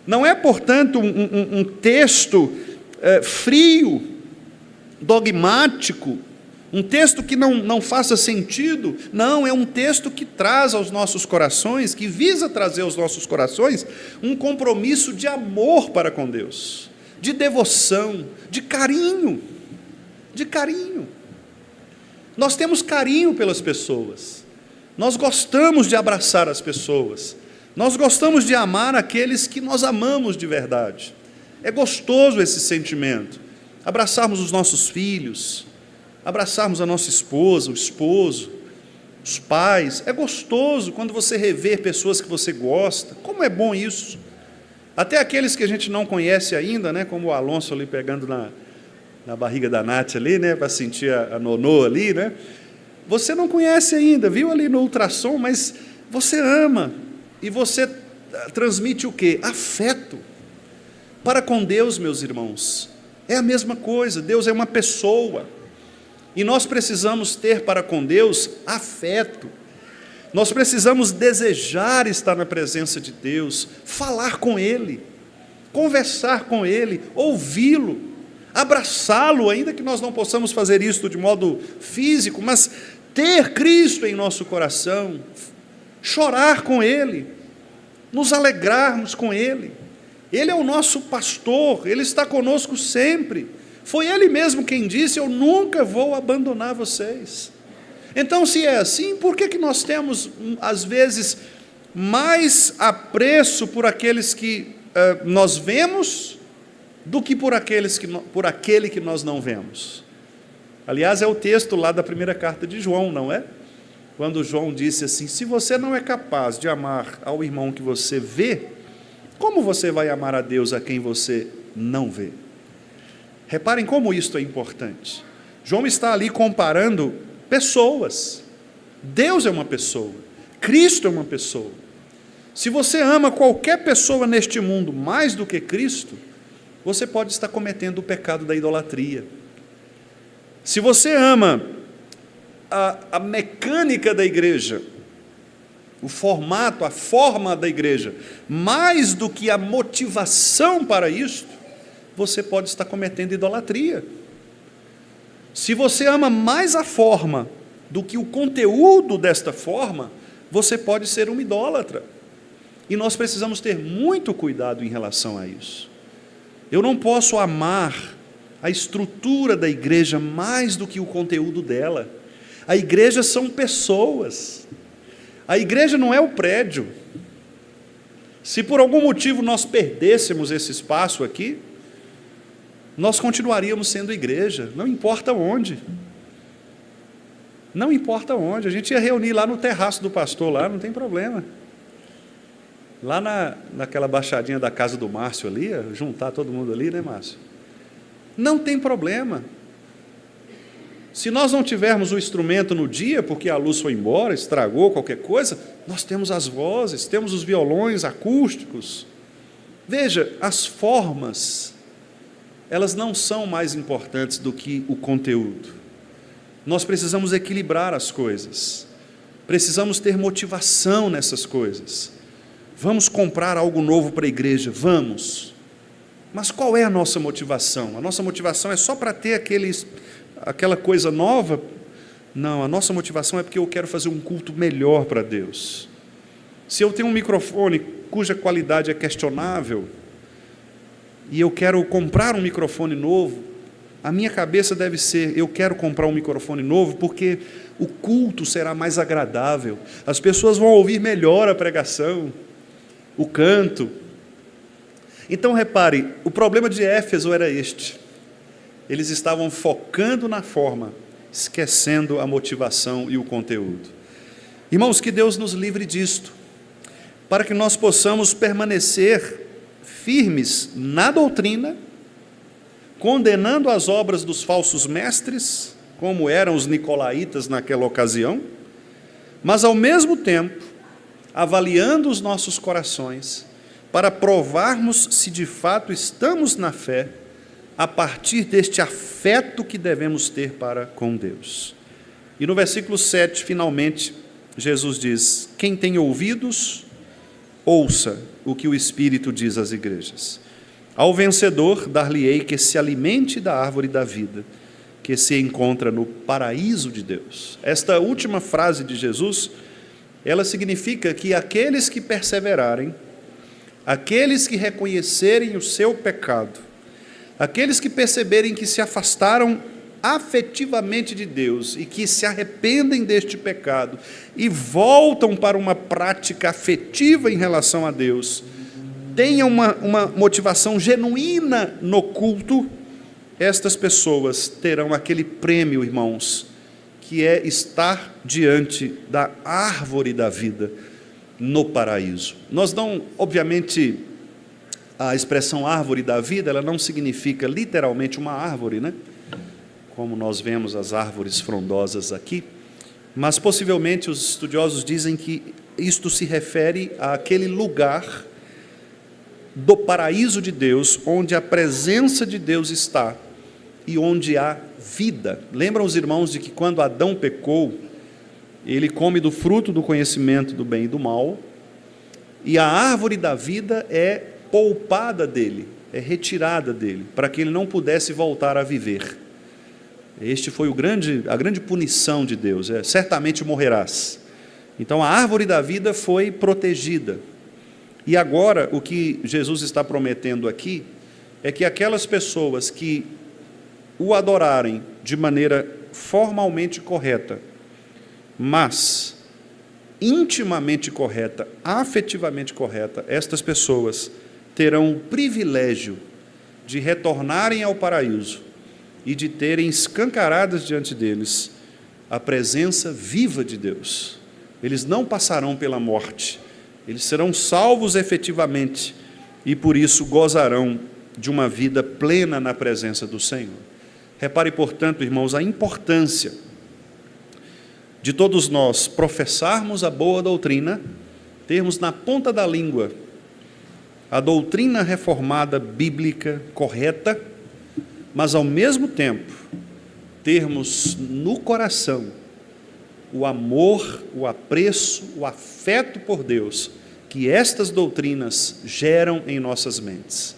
Não é, portanto, um texto frio, dogmático, um texto que não faça sentido. Não, é um texto que traz aos nossos corações, que visa trazer aos nossos corações um compromisso de amor para com Deus, de devoção, de carinho. Nós temos carinho pelas pessoas, nós gostamos de abraçar as pessoas, nós gostamos de amar aqueles que nós amamos de verdade. É gostoso esse sentimento, abraçarmos os nossos filhos, abraçarmos a nossa esposa, o esposo, os pais. É gostoso quando você rever pessoas que você gosta. Como é bom isso. Até aqueles que a gente não conhece ainda, né, como o Alonso ali pegando na barriga da Nath ali, né, para sentir a nonô ali, né? Você não conhece ainda, viu ali no ultrassom, mas você ama. E você transmite o quê? Afeto. Para com Deus, meus irmãos, é a mesma coisa. Deus é uma pessoa. E nós precisamos ter para com Deus afeto. Nós precisamos desejar estar na presença de Deus, falar com Ele, conversar com Ele, ouvi-lo, abraçá-lo, ainda que nós não possamos fazer isso de modo físico, mas ter Cristo em nosso coração, chorar com Ele, nos alegrarmos com Ele. Ele é o nosso pastor, Ele está conosco sempre. Foi Ele mesmo quem disse: eu nunca vou abandonar vocês. Então, se é assim, por que nós temos, às vezes, mais apreço por aqueles que nós vemos do que por aquele que nós não vemos. Aliás, é o texto lá da primeira carta de João, não é? Quando João disse assim: se você não é capaz de amar ao irmão que você vê, como você vai amar a Deus a quem você não vê? Reparem como isto é importante. João está ali comparando pessoas. Deus é uma pessoa, Cristo é uma pessoa. Se você ama qualquer pessoa neste mundo mais do que Cristo, você pode estar cometendo o pecado da idolatria. Se você ama a mecânica da igreja, o formato, a forma da igreja, mais do que a motivação para isto, você pode estar cometendo idolatria. Se você ama mais a forma do que o conteúdo desta forma, você pode ser um idólatra. E nós precisamos ter muito cuidado em relação a isso. Eu não posso amar a estrutura da igreja mais do que o conteúdo dela. A igreja são pessoas. A igreja não é o prédio. Se por algum motivo nós perdêssemos esse espaço aqui, nós continuaríamos sendo igreja, não importa onde. Não importa onde. A gente ia reunir lá no terraço do pastor, lá, não tem problema. Lá naquela baixadinha da casa do Márcio ali, juntar todo mundo ali, né, Márcio? Não tem problema. Se nós não tivermos o instrumento no dia, porque a luz foi embora, estragou qualquer coisa, nós temos as vozes, temos os violões acústicos. Veja, as formas, elas não são mais importantes do que o conteúdo. Nós precisamos equilibrar as coisas, precisamos ter motivação nessas coisas. Vamos comprar algo novo para a igreja? Vamos. Mas qual é a nossa motivação? A nossa motivação é só para ter aquela coisa nova? Não, a nossa motivação é porque eu quero fazer um culto melhor para Deus. Se eu tenho um microfone cuja qualidade é questionável, e eu quero comprar um microfone novo, a minha cabeça deve ser: eu quero comprar um microfone novo porque o culto será mais agradável, as pessoas vão ouvir melhor a pregação, o canto. Então repare, o problema de Éfeso era este: eles estavam focando na forma, esquecendo a motivação e o conteúdo. Irmãos, que Deus nos livre disto, para que nós possamos permanecer firmes na doutrina, condenando as obras dos falsos mestres, como eram os nicolaítas naquela ocasião, mas ao mesmo tempo avaliando os nossos corações, para provarmos se de fato estamos na fé, a partir deste afeto que devemos ter para com Deus. E no versículo 7, finalmente, Jesus diz: quem tem ouvidos, ouça o que o Espírito diz às igrejas. Ao vencedor, dar-lhe-ei que se alimente da árvore da vida, que se encontra no paraíso de Deus. Esta última frase de Jesus, ela significa que aqueles que perseverarem, aqueles que reconhecerem o seu pecado, aqueles que perceberem que se afastaram afetivamente de Deus e que se arrependem deste pecado e voltam para uma prática afetiva em relação a Deus, tenham uma motivação genuína no culto, estas pessoas terão aquele prêmio, irmãos, que é estar diante da árvore da vida no paraíso. Nós não, obviamente, a expressão árvore da vida, ela não significa literalmente uma árvore, né? Como nós vemos as árvores frondosas aqui, mas possivelmente os estudiosos dizem que isto se refere àquele lugar do paraíso de Deus, onde a presença de Deus está e onde há vida. Lembram os irmãos de que quando Adão pecou, ele come do fruto do conhecimento do bem e do mal, e a árvore da vida é poupada dele, é retirada dele, para que ele não pudesse voltar a viver. Este foi a grande punição de Deus, certamente morrerás. Então a árvore da vida foi protegida. E agora o que Jesus está prometendo aqui é que aquelas pessoas que o adorarem de maneira formalmente correta, mas intimamente correta, afetivamente correta, estas pessoas terão o privilégio de retornarem ao paraíso e de terem escancaradas diante deles a presença viva de Deus. Eles não passarão pela morte, eles serão salvos efetivamente e por isso gozarão de uma vida plena na presença do Senhor. Repare, portanto, irmãos, a importância de todos nós professarmos a boa doutrina, termos na ponta da língua a doutrina reformada bíblica correta, mas ao mesmo tempo termos no coração o amor, o apreço, o afeto por Deus que estas doutrinas geram em nossas mentes.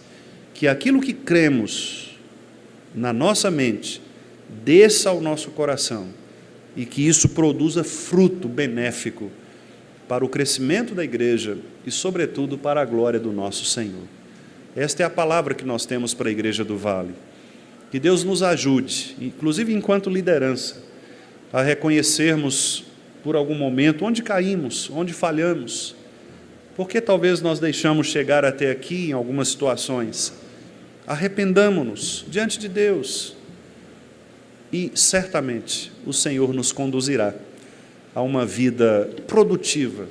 Que aquilo que cremos na nossa mente desça ao nosso coração e que isso produza fruto benéfico para o crescimento da igreja e, sobretudo, para a glória do nosso Senhor. Esta é a palavra que nós temos para a Igreja do Vale. Que Deus nos ajude, inclusive enquanto liderança, a reconhecermos por algum momento onde caímos, onde falhamos, porque talvez nós deixamos chegar até aqui em algumas situações. Arrependamo-nos diante de Deus e certamente o Senhor nos conduzirá a uma vida produtiva,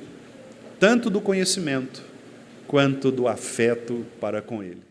tanto do conhecimento quanto do afeto para com Ele.